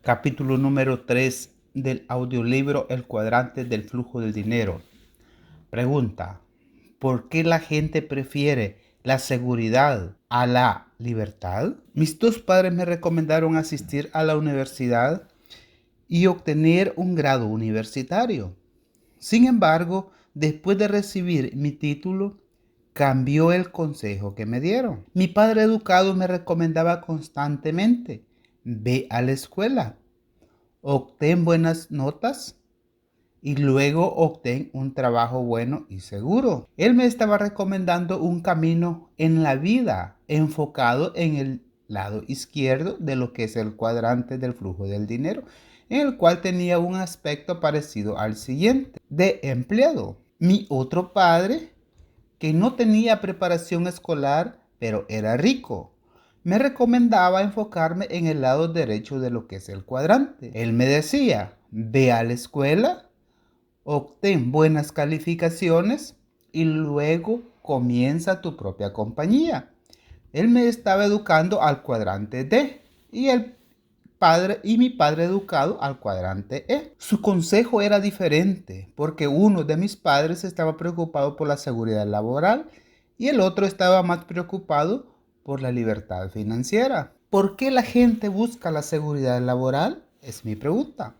Capítulo número 3 del audiolibro El cuadrante del flujo del dinero. Pregunta: ¿por qué la gente prefiere la seguridad a la libertad? Mis dos padres me recomendaron asistir a la universidad y obtener un grado universitario. Sin embargo, después de recibir mi título, cambió el consejo que me dieron. Mi padre educado me recomendaba constantemente: ve a la escuela, obtén buenas notas y luego obtén un trabajo bueno y seguro. Él me estaba recomendando un camino en la vida enfocado en el lado izquierdo de lo que es el cuadrante del flujo del dinero, en el cual tenía un aspecto parecido al siguiente: de empleado. Mi otro padre, que no tenía preparación escolar, pero era rico, me recomendaba enfocarme en el lado derecho de lo que es el cuadrante. Él me decía: ve a la escuela, obtén buenas calificaciones y luego comienza tu propia compañía. Él me estaba educando al cuadrante D y mi padre educado al cuadrante E. Su consejo era diferente porque uno de mis padres estaba preocupado por la seguridad laboral y el otro estaba más preocupado por la libertad financiera. ¿Por qué la gente busca la seguridad laboral? Es mi pregunta.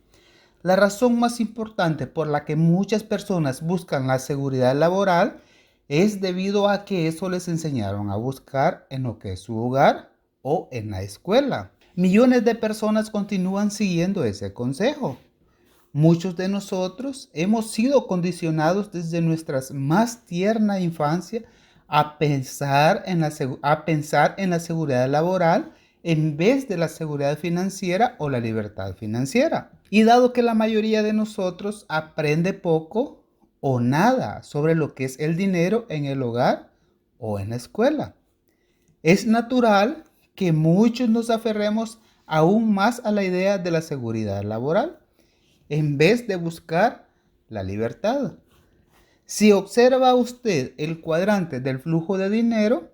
La razón más importante por la que muchas personas buscan la seguridad laboral es debido a que eso les enseñaron a buscar en lo que es su hogar o en la escuela. Millones de personas continúan siguiendo ese consejo. Muchos de nosotros hemos sido condicionados desde nuestra más tierna infancia a pensar en la seguridad laboral en vez de la seguridad financiera o la libertad financiera. Y dado que la mayoría de nosotros aprende poco o nada sobre lo que es el dinero en el hogar o en la escuela, es natural que muchos nos aferremos aún más a la idea de la seguridad laboral en vez de buscar la libertad. Si observa usted el cuadrante del flujo de dinero,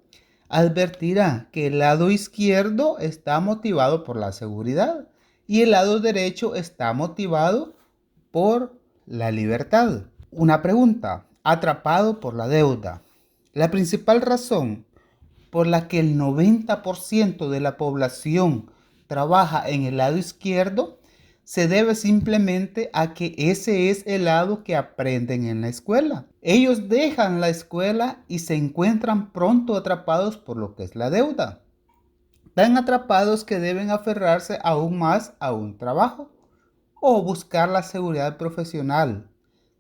advertirá que el lado izquierdo está motivado por la seguridad y el lado derecho está motivado por la libertad. Una pregunta: atrapado por la deuda. La principal razón por la que el 90% de la población trabaja en el lado izquierdo se debe simplemente a que ese es el lado que aprenden en la escuela. Ellos dejan la escuela y se encuentran pronto atrapados por lo que es la deuda. Tan atrapados que deben aferrarse aún más a un trabajo o buscar la seguridad profesional,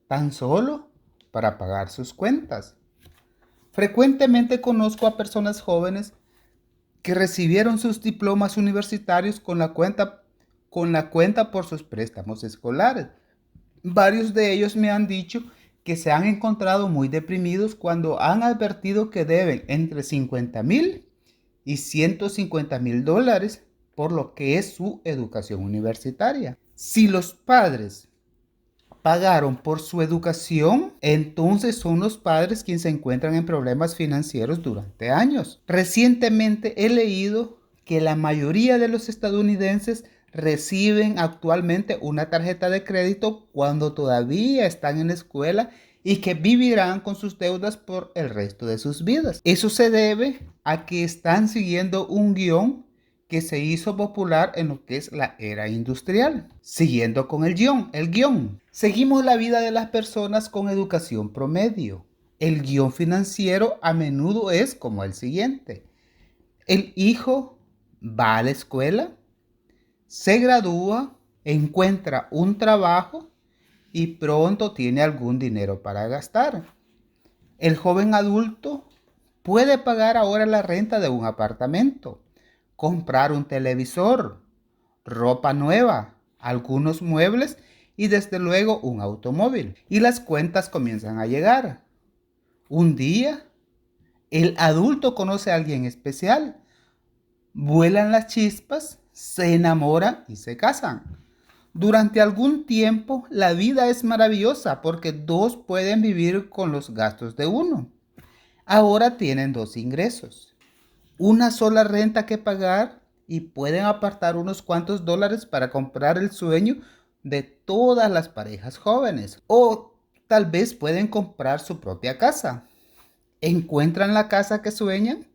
tan solo para pagar sus cuentas. Frecuentemente conozco a personas jóvenes que recibieron sus diplomas universitarios con la cuenta por sus préstamos escolares. Varios de ellos me han dicho que se han encontrado muy deprimidos cuando han advertido que deben entre 50,000 y 150,000 dólares por lo que es su educación universitaria. Si los padres pagaron por su educación, entonces son los padres quienes se encuentran en problemas financieros durante años. Recientemente he leído que la mayoría de los estadounidenses reciben actualmente una tarjeta de crédito cuando todavía están en la escuela y que vivirán con sus deudas por el resto de sus vidas. Eso se debe a que están siguiendo un guión que se hizo popular en lo que es la era industrial. Siguiendo con el guión. Seguimos la vida de las personas con educación promedio. El guión financiero a menudo es como el siguiente: el hijo va a la escuela, se gradúa, encuentra un trabajo y pronto tiene algún dinero para gastar. El joven adulto puede pagar ahora la renta de un apartamento, comprar un televisor, ropa nueva, algunos muebles y desde luego un automóvil. Y las cuentas comienzan a llegar. Un día, el adulto conoce a alguien especial, vuelan las chispas, se enamoran y se casan. Durante algún tiempo, la vida es maravillosa porque dos pueden vivir con los gastos de uno. Ahora tienen dos ingresos, una sola renta que pagar y pueden apartar unos cuantos dólares para comprar el sueño de todas las parejas jóvenes. O tal vez pueden comprar su propia casa. Encuentran la casa que sueñan,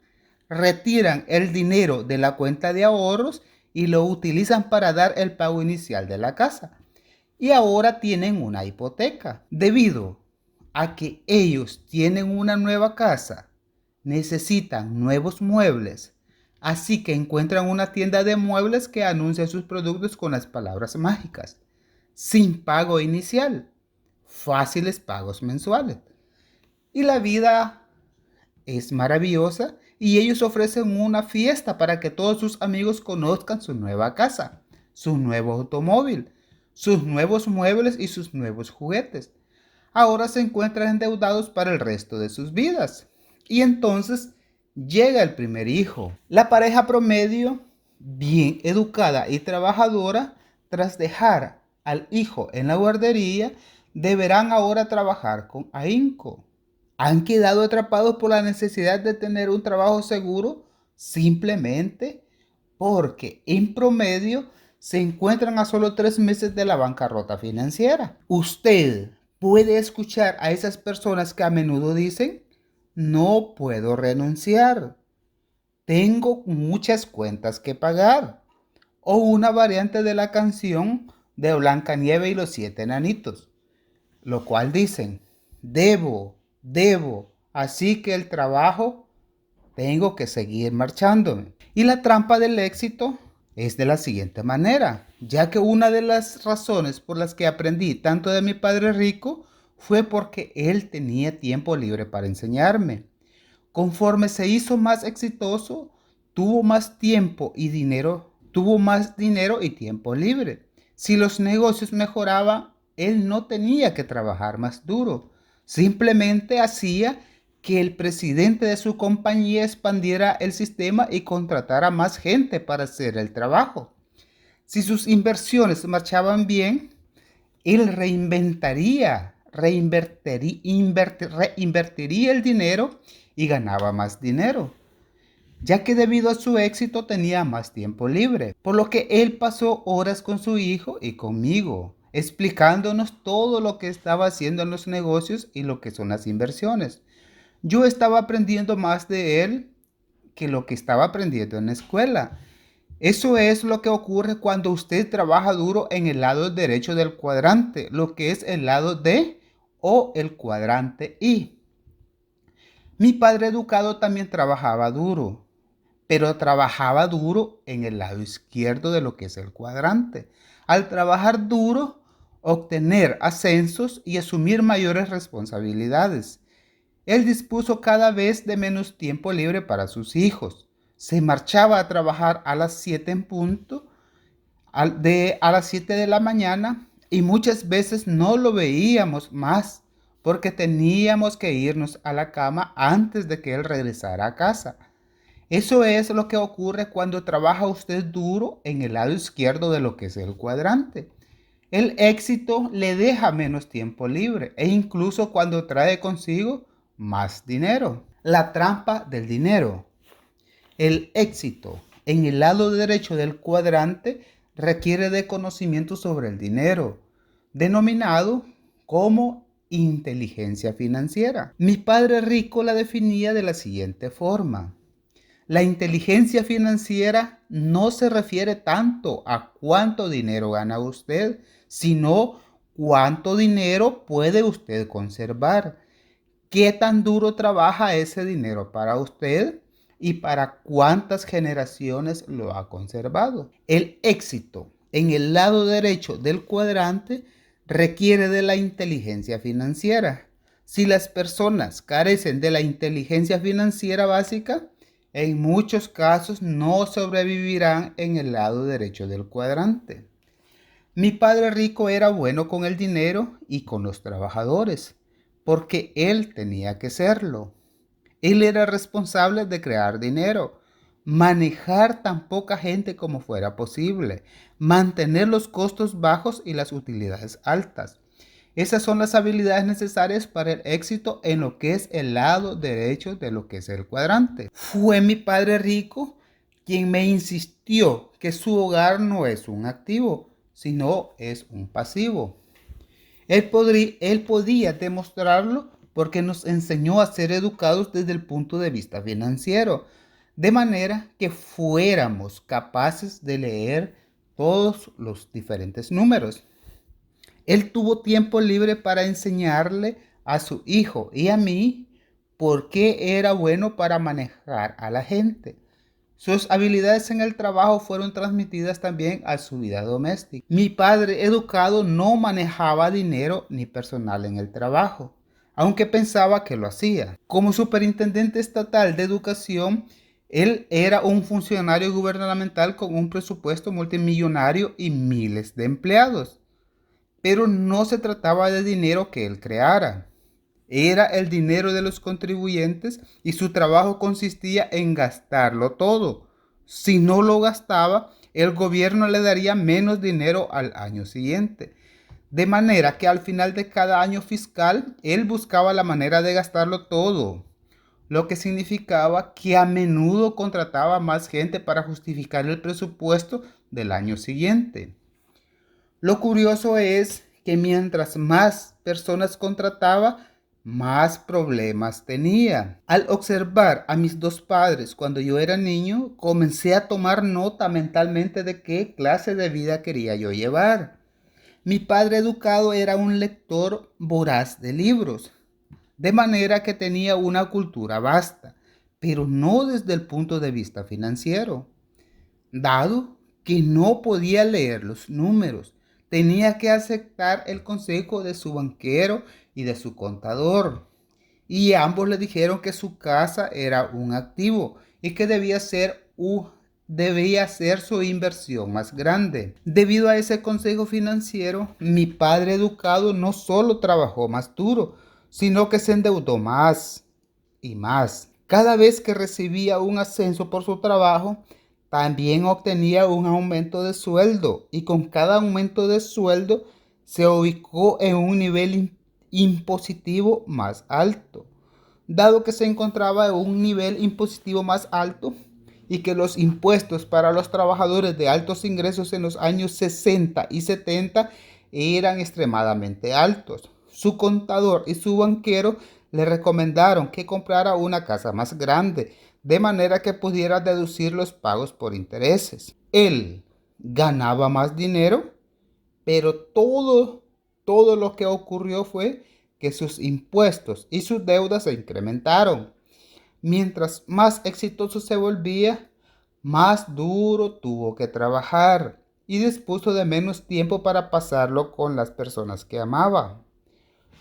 retiran el dinero de la cuenta de ahorros y lo utilizan para dar el pago inicial de la casa. Y ahora tienen una hipoteca. Debido a que ellos tienen una nueva casa, necesitan nuevos muebles. Así que encuentran una tienda de muebles que anuncia sus productos con las palabras mágicas: sin pago inicial, fáciles pagos mensuales. Y la vida es maravillosa y ellos ofrecen una fiesta para que todos sus amigos conozcan su nueva casa, su nuevo automóvil, sus nuevos muebles y sus nuevos juguetes. Ahora se encuentran endeudados para el resto de sus vidas. Y entonces llega el primer hijo. La pareja promedio, bien educada y trabajadora, tras dejar al hijo en la guardería, deberán ahora trabajar con ahínco. Han quedado atrapados por la necesidad de tener un trabajo seguro simplemente porque en promedio se encuentran a solo 3 meses de la bancarrota financiera. Usted puede escuchar a esas personas que a menudo dicen: no puedo renunciar, tengo muchas cuentas que pagar. O una variante de la canción de Blancanieves y los 7 enanitos, lo cual dicen: debo, así que el trabajo, tengo que seguir marchándome. Y la trampa del éxito es de la siguiente manera, ya que una de las razones por las que aprendí tanto de mi padre rico fue porque él tenía tiempo libre para enseñarme. Conforme se hizo más exitoso, tuvo más dinero y tiempo libre. Si los negocios mejoraban, él no tenía que trabajar más duro. Simplemente hacía que el presidente de su compañía expandiera el sistema y contratara más gente para hacer el trabajo. Si sus inversiones marchaban bien, él reinvertiría el dinero y ganaba más dinero, ya que debido a su éxito tenía más tiempo libre, por lo que él pasó horas con su hijo y conmigo, explicándonos todo lo que estaba haciendo en los negocios y lo que son las inversiones. Yo estaba aprendiendo más de él que lo que estaba aprendiendo en la escuela. Eso es lo que ocurre cuando usted trabaja duro en el lado derecho del cuadrante, lo que es el lado D o el cuadrante I. Mi padre educado también trabajaba duro, pero trabajaba duro en el lado izquierdo de lo que es el cuadrante. Al trabajar duro, obtener ascensos y asumir mayores responsabilidades. Él dispuso cada vez de menos tiempo libre para sus hijos. Se marchaba a trabajar a las 7 en punto, a las 7 de la mañana, y muchas veces no lo veíamos más porque teníamos que irnos a la cama antes de que él regresara a casa. Eso es lo que ocurre cuando trabaja usted duro en el lado izquierdo de lo que es el cuadrante. El éxito le deja menos tiempo libre e incluso cuando trae consigo más dinero. La trampa del dinero. El éxito en el lado derecho del cuadrante requiere de conocimiento sobre el dinero, denominado como inteligencia financiera. Mi padre rico la definía de la siguiente forma: la inteligencia financiera no se refiere tanto a cuánto dinero gana usted, sino cuánto dinero puede usted conservar. ¿Qué tan duro trabaja ese dinero para usted y para cuántas generaciones lo ha conservado? El éxito en el lado derecho del cuadrante requiere de la inteligencia financiera. Si las personas carecen de la inteligencia financiera básica, en muchos casos no sobrevivirán en el lado derecho del cuadrante. Mi padre rico era bueno con el dinero y con los trabajadores, porque él tenía que serlo. Él era responsable de crear dinero, manejar tan poca gente como fuera posible, mantener los costos bajos y las utilidades altas. Esas son las habilidades necesarias para el éxito en lo que es el lado derecho de lo que es el cuadrante. ¿Fue mi padre rico? quien me insistió que su hogar no es un activo, sino es un pasivo. Él podía demostrarlo porque nos enseñó a ser educados desde el punto de vista financiero, de manera que fuéramos capaces de leer todos los diferentes números. Él tuvo tiempo libre para enseñarle a su hijo y a mí por qué era bueno para manejar a la gente. Sus habilidades en el trabajo fueron transmitidas también a su vida doméstica. Mi padre educado no manejaba dinero ni personal en el trabajo, aunque pensaba que lo hacía. Como superintendente estatal de educación, él era un funcionario gubernamental con un presupuesto multimillonario y miles de empleados. Pero no se trataba de dinero que él creara. Era el dinero de los contribuyentes y su trabajo consistía en gastarlo todo. Si no lo gastaba, el gobierno le daría menos dinero al año siguiente. De manera que al final de cada año fiscal, él buscaba la manera de gastarlo todo, lo que significaba que a menudo contrataba más gente para justificar el presupuesto del año siguiente. Lo curioso es que mientras más personas contrataba, más problemas tenía. Al observar a mis dos padres cuando yo era niño, comencé a tomar nota mentalmente de qué clase de vida quería yo llevar. Mi padre educado era un lector voraz de libros, de manera que tenía una cultura vasta, pero no desde el punto de vista financiero. Dado que no podía leer los números, tenía que aceptar el consejo de su banquero y de su contador. Y ambos le dijeron que su casa era un activo y que debía ser su inversión más grande. Debido a ese consejo financiero, mi padre educado no solo trabajó más duro, sino que se endeudó más y más. Cada vez que recibía un ascenso por su trabajo, también obtenía un aumento de sueldo y con cada aumento de sueldo se ubicó en un nivel impositivo más alto. Dado que se encontraba en un nivel impositivo más alto y que los impuestos para los trabajadores de altos ingresos en los años 60 y 70 eran extremadamente altos, su contador y su banquero le recomendaron que comprara una casa más grande, de manera que pudiera deducir los pagos por intereses. Él ganaba más dinero, pero todo lo que ocurrió fue que sus impuestos y sus deudas se incrementaron. Mientras más exitoso se volvía, más duro tuvo que trabajar y dispuso de menos tiempo para pasarlo con las personas que amaba.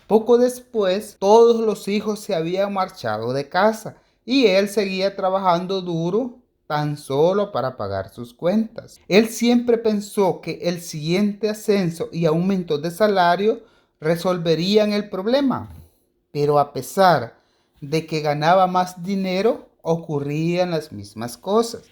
Poco después, todos los hijos se habían marchado de casa y él seguía trabajando duro tan solo para pagar sus cuentas. Él siempre pensó que el siguiente ascenso y aumento de salario resolverían el problema, pero a pesar de que ganaba más dinero, ocurrían las mismas cosas.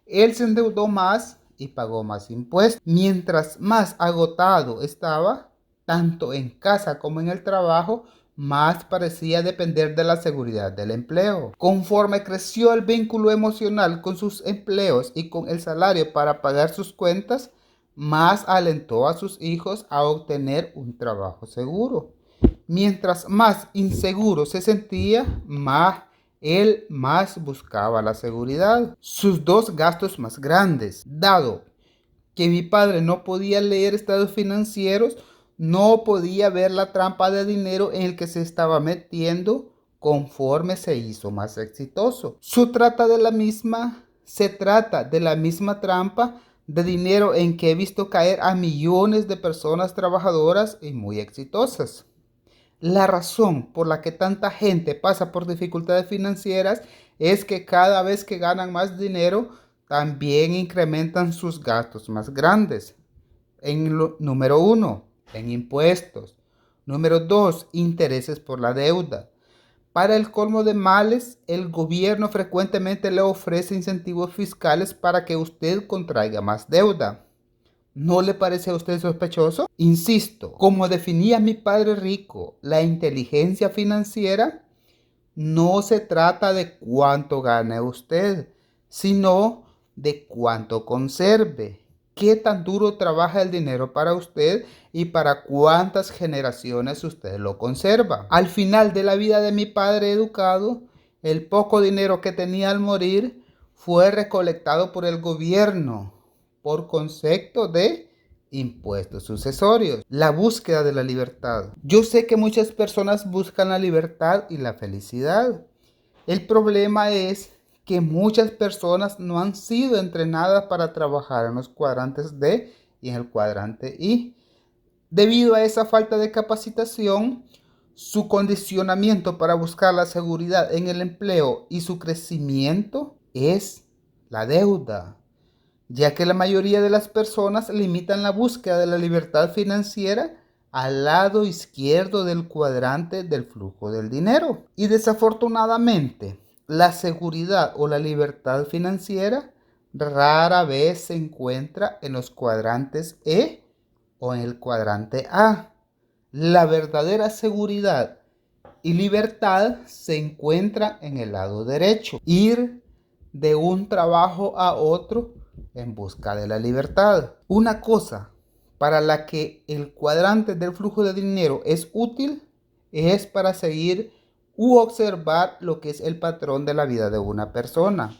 Él se endeudó más y pagó más impuestos. Mientras más agotado estaba, tanto en casa como en el trabajo, más parecía depender de la seguridad del empleo. Conforme creció el vínculo emocional con sus empleos y con el salario para pagar sus cuentas, más alentó a sus hijos a obtener un trabajo seguro. Mientras más inseguro se sentía, él más buscaba la seguridad. Sus dos gastos más grandes, dado que mi padre no podía leer estados financieros, no podía ver la trampa de dinero en el que se estaba metiendo conforme se hizo más exitoso. Se trata de la misma trampa de dinero en que he visto caer a millones de personas trabajadoras y muy exitosas. La razón por la que tanta gente pasa por dificultades financieras es que cada vez que ganan más dinero, también incrementan sus gastos más grandes. Número 1, en impuestos. Número 2, intereses por la deuda. Para el colmo de males, el gobierno frecuentemente le ofrece incentivos fiscales para que usted contraiga más deuda. ¿No le parece a usted sospechoso? Insisto, como definía mi padre rico, la inteligencia financiera no se trata de cuánto gane usted, sino de cuánto conserve. ¿Qué tan duro trabaja el dinero para usted y para cuántas generaciones usted lo conserva? Al final de la vida de mi padre educado, el poco dinero que tenía al morir fue recolectado por el gobierno por concepto de impuestos sucesorios. La búsqueda de la libertad. Yo sé que muchas personas buscan la libertad y la felicidad. El problema es que muchas personas no han sido entrenadas para trabajar en los cuadrantes D y en el cuadrante I. Debido a esa falta de capacitación, su condicionamiento para buscar la seguridad en el empleo y su crecimiento es la deuda, ya que la mayoría de las personas limitan la búsqueda de la libertad financiera al lado izquierdo del cuadrante del flujo del dinero. Y desafortunadamente, la seguridad o la libertad financiera rara vez se encuentra en los cuadrantes E o en el cuadrante A. La verdadera seguridad y libertad se encuentra en el lado derecho. Ir de un trabajo a otro en busca de la libertad. Una cosa para la que el cuadrante del flujo de dinero es útil es para seguir u observar lo que es el patrón de la vida de una persona.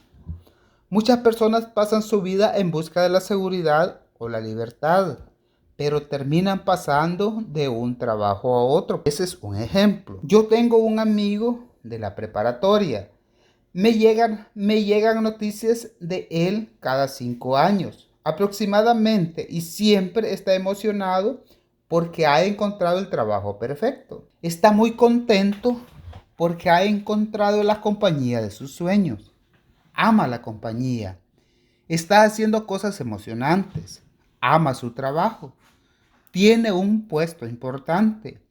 Muchas personas pasan su vida en busca de la seguridad o la libertad, pero terminan pasando de un trabajo a otro. Ese es un ejemplo. Yo tengo un amigo de la preparatoria. Me llegan noticias de él cada 5 años aproximadamente y siempre está emocionado porque ha encontrado el trabajo perfecto. Está muy contento porque ha encontrado la compañía de sus sueños. Ama la compañía. Está haciendo cosas emocionantes. Ama su trabajo. Tiene un puesto importante.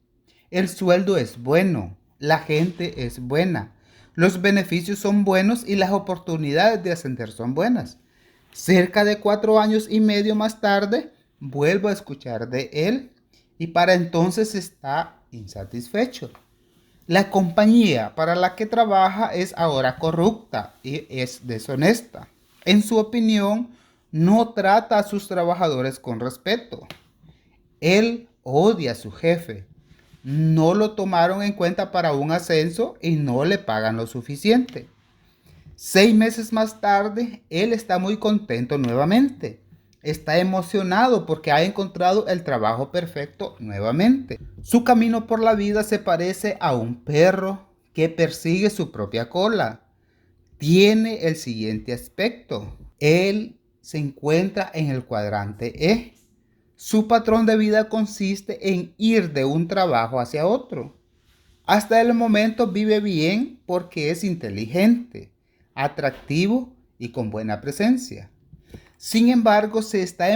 El sueldo es bueno. La gente es buena. Los beneficios son buenos y las oportunidades de ascender son buenas. Cerca de 4 años y medio más tarde, vuelvo a escuchar de él y para entonces está insatisfecho. La compañía para la que trabaja es ahora corrupta y es deshonesta. En su opinión, no trata a sus trabajadores con respeto. Él odia a su jefe. No lo tomaron en cuenta para un ascenso y no le pagan lo suficiente. 6 meses más tarde, él está muy contento nuevamente. Está emocionado porque ha encontrado el trabajo perfecto nuevamente. Su camino por la vida se parece a un perro que persigue su propia cola. Tiene el siguiente aspecto. Él se encuentra en el cuadrante E. Su patrón de vida consiste en ir de un trabajo hacia otro. Hasta el momento vive bien porque es inteligente, atractivo y con buena presencia. Sin embargo, se está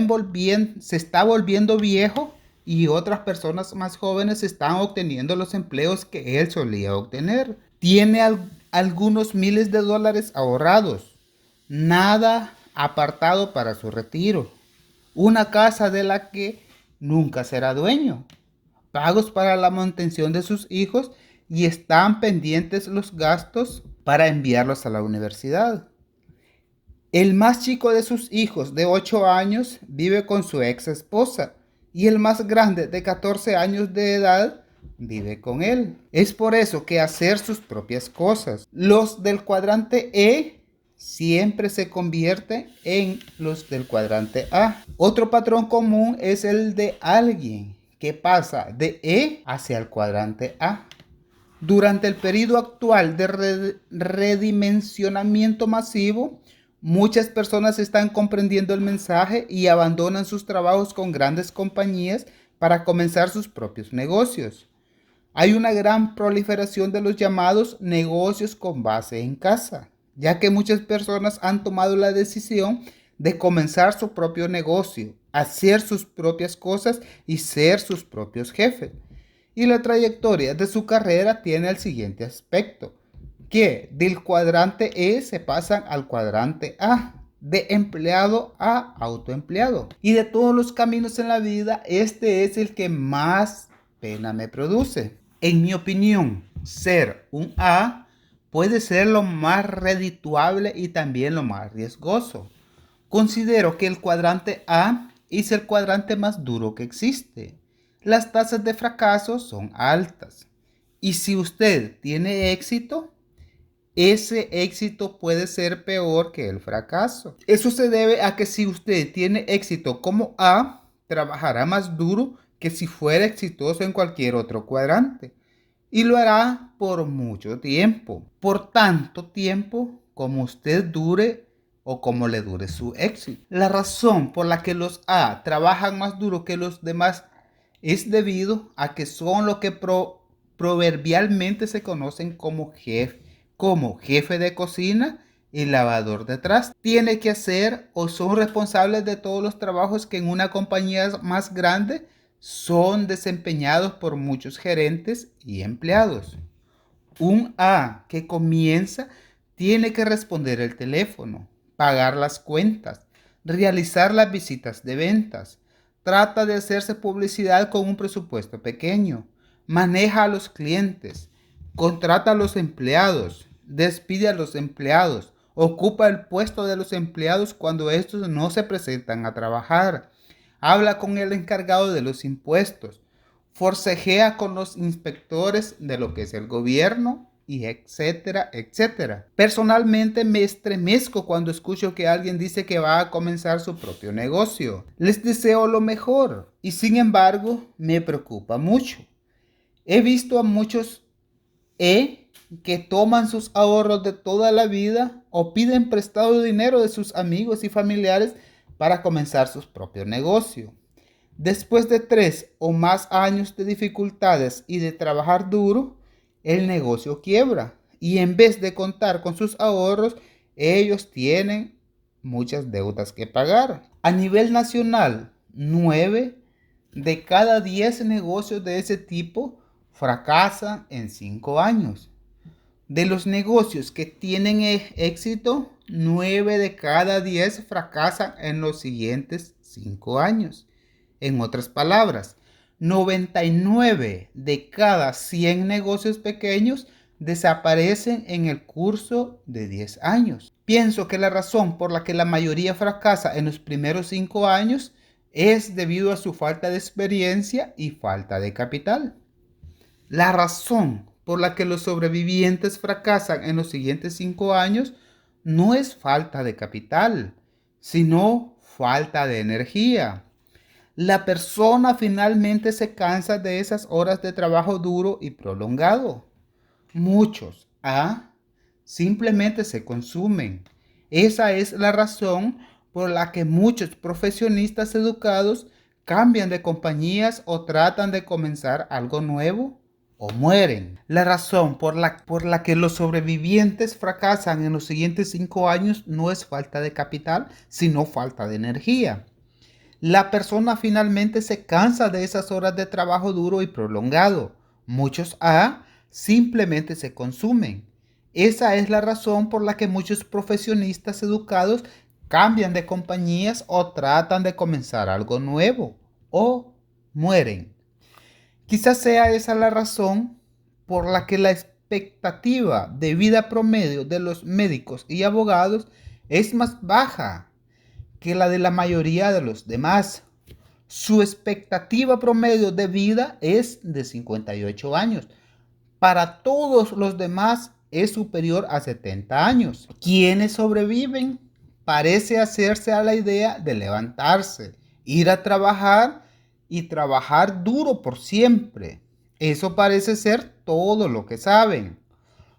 volviendo viejo y otras personas más jóvenes están obteniendo los empleos que él solía obtener. Tiene algunos miles de dólares ahorrados, nada apartado para su retiro, una casa de la que nunca será dueño, pagos para la manutención de sus hijos y están pendientes los gastos para enviarlos a la universidad. El más chico de sus hijos de 8 años vive con su ex esposa y el más grande de 14 años de edad vive con él. Es por eso que hacer sus propias cosas. Los del cuadrante E siempre se convierten en los del cuadrante A. Otro patrón común es el de alguien que pasa de E hacia el cuadrante A. Durante el periodo actual de redimensionamiento masivo, muchas personas están comprendiendo el mensaje y abandonan sus trabajos con grandes compañías para comenzar sus propios negocios. Hay una gran proliferación de los llamados negocios con base en casa, ya que muchas personas han tomado la decisión de comenzar su propio negocio, hacer sus propias cosas y ser sus propios jefes. Y la trayectoria de su carrera tiene el siguiente aspecto, que del cuadrante E se pasan al cuadrante A, de empleado a autoempleado. Y de todos los caminos en la vida, este es el que más pena me produce. En mi opinión, ser un A puede ser lo más redituable y también lo más riesgoso. Considero que el cuadrante A es el cuadrante más duro que existe. Las tasas de fracaso son altas. Y si usted tiene éxito, ese éxito puede ser peor que el fracaso. Eso se debe a que si usted tiene éxito como A, trabajará más duro que si fuera exitoso en cualquier otro cuadrante. Y lo hará por mucho tiempo. Por tanto tiempo como usted dure o como le dure su éxito. La razón por la que los A trabajan más duro que los demás es debido a que son lo que proverbialmente se conocen como jefe de cocina y lavador de trastes. Tiene que hacer o son responsables de todos los trabajos que en una compañía más grande son desempeñados por muchos gerentes y empleados. Un A que comienza tiene que responder el teléfono, pagar las cuentas, realizar las visitas de ventas, trata de hacerse publicidad con un presupuesto pequeño, maneja a los clientes, contrata a los empleados, despide a los empleados, ocupa el puesto de los empleados cuando estos no se presentan a trabajar, habla con el encargado de los impuestos, forcejea con los inspectores de lo que es el gobierno, y etcétera, etcétera. Personalmente me estremezco cuando escucho que alguien dice que va a comenzar su propio negocio. Les deseo lo mejor y sin embargo me preocupa mucho. He visto a muchos que toman sus ahorros de toda la vida o piden prestado dinero de sus amigos y familiares para comenzar su propio negocio. Después de 3 o más años de dificultades y de trabajar duro, el negocio quiebra y en vez de contar con sus ahorros, ellos tienen muchas deudas que pagar. A nivel nacional, 9 de cada 10 negocios de ese tipo fracasan en 5 años. De los negocios que tienen éxito, 9 de cada 10 fracasan en los siguientes 5 años. En otras palabras, 99 de cada 100 negocios pequeños desaparecen en el curso de 10 años. Pienso que la razón por la que la mayoría fracasa en los primeros 5 años es debido a su falta de experiencia y falta de capital. La razón por la que los sobrevivientes fracasan en los siguientes 5 años no es falta de capital, sino falta de energía. La persona finalmente se cansa de esas horas de trabajo duro y prolongado. Muchos simplemente se consumen. Esa es la razón por la que muchos profesionistas educados cambian de compañías o tratan de comenzar algo nuevo o mueren. La razón por la que los sobrevivientes fracasan en los siguientes 5 años no es falta de capital, sino falta de energía. La persona finalmente se cansa de esas horas de trabajo duro y prolongado. Muchos simplemente se consumen. Esa es la razón por la que muchos profesionistas educados cambian de compañías o tratan de comenzar algo nuevo o mueren. Quizás sea esa la razón por la que la expectativa de vida promedio de los médicos y abogados es más baja que la de la mayoría de los demás. Su expectativa promedio de vida es de 58 años. Para todos los demás es superior a 70 años. Quienes sobreviven parece hacerse a la idea de levantarse, ir a trabajar y trabajar duro por siempre. Eso parece ser todo lo que saben.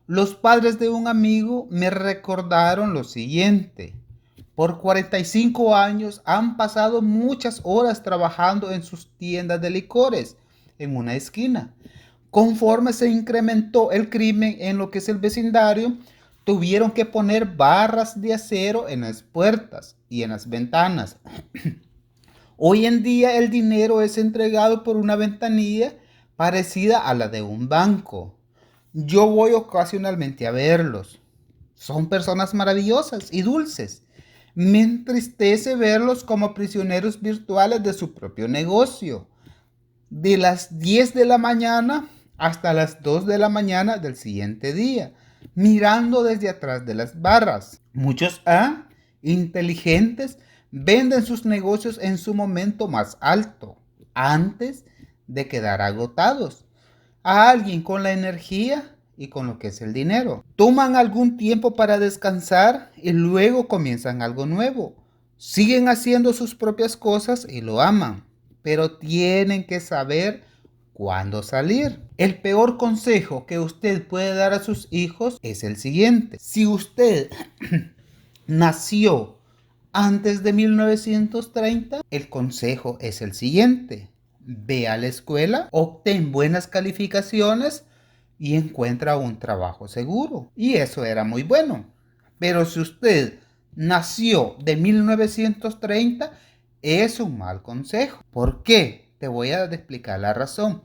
Los padres de un amigo me recordaron lo siguiente. Por 45 años han pasado muchas horas trabajando en sus tiendas de licores en una esquina. Conforme se incrementó el crimen en lo que es el vecindario, tuvieron que poner barras de acero en las puertas y en las ventanas. Hoy en día el dinero es entregado por una ventanilla parecida a la de un banco. Yo voy ocasionalmente a verlos. Son personas maravillosas y dulces. Me entristece verlos como prisioneros virtuales de su propio negocio. De las 10 de la mañana hasta las 2 de la mañana del siguiente día, mirando desde atrás de las barras. Muchos inteligentes venden sus negocios en su momento más alto, antes de quedar agotados. A alguien con la energía y con lo que es el dinero. Toman algún tiempo para descansar y luego comienzan algo nuevo. Siguen haciendo sus propias cosas y lo aman, pero tienen que saber cuándo salir. El peor consejo que usted puede dar a sus hijos es el siguiente. Si usted nació antes de 1930, el consejo es el siguiente. Ve a la escuela, obtén buenas calificaciones y encuentra un trabajo seguro. Y eso era muy bueno. Pero si usted nació de 1930, es un mal consejo. ¿Por qué? Te voy a explicar la razón.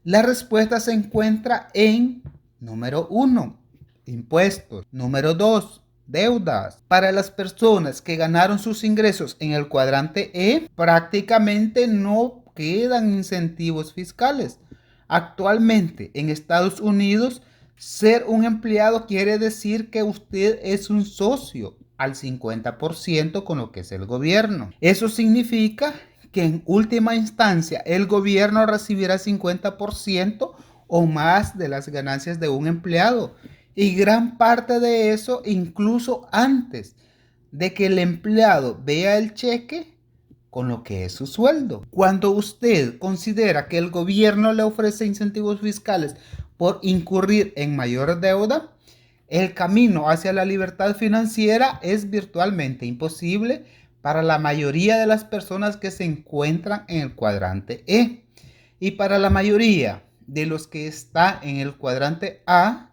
La respuesta se encuentra en número 1, impuestos. Número 2, deudas. Para las personas que ganaron sus ingresos en el cuadrante E, prácticamente no quedan incentivos fiscales. Actualmente en Estados Unidos, ser un empleado quiere decir que usted es un socio al 50% con lo que es el gobierno. Eso significa que en última instancia el gobierno recibirá 50% o más de las ganancias de un empleado. Y gran parte de eso incluso antes de que el empleado vea el cheque con lo que es su sueldo. Cuando usted considera que el gobierno le ofrece incentivos fiscales por incurrir en mayor deuda, el camino hacia la libertad financiera es virtualmente imposible para la mayoría de las personas que se encuentran en el cuadrante E. Y para la mayoría de los que están en el cuadrante a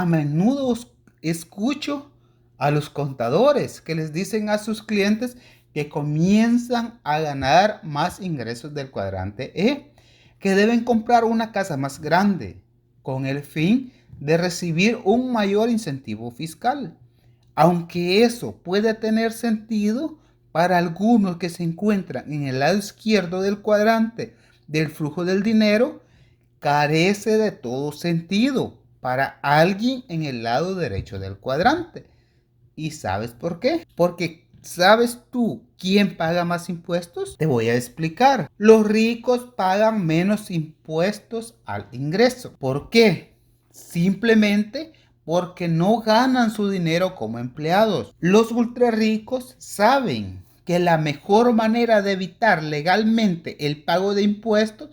menudo escucho a los contadores que les dicen a sus clientes que comienzan a ganar más ingresos del cuadrante E, que deben comprar una casa más grande con el fin de recibir un mayor incentivo fiscal. Aunque eso puede tener sentido para algunos que se encuentran en el lado izquierdo del cuadrante del flujo del dinero, carece de todo sentido para alguien en el lado derecho del cuadrante. ¿Y sabes por qué? Porque ¿sabes tú quién paga más impuestos? Te voy a explicar. Los ricos pagan menos impuestos al ingreso. ¿Por qué? Simplemente porque no ganan su dinero como empleados. Los ultra ricos saben que la mejor manera de evitar legalmente el pago de impuestos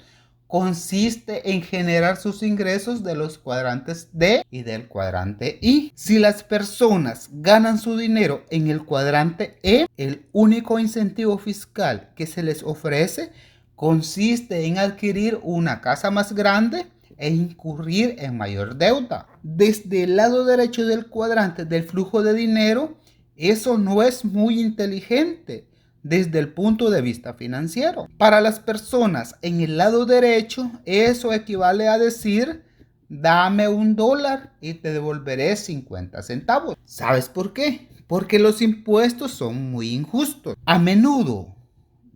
consiste en generar sus ingresos de los cuadrantes D y del cuadrante I. Si las personas ganan su dinero en el cuadrante E, el único incentivo fiscal que se les ofrece consiste en adquirir una casa más grande e incurrir en mayor deuda. Desde el lado derecho del cuadrante del flujo de dinero, eso no es muy inteligente desde el punto de vista financiero. Para las personas en el lado derecho, eso equivale a decir: dame $1 y te devolveré 50 centavos. ¿Sabes por qué? Porque los impuestos son muy injustos. A menudo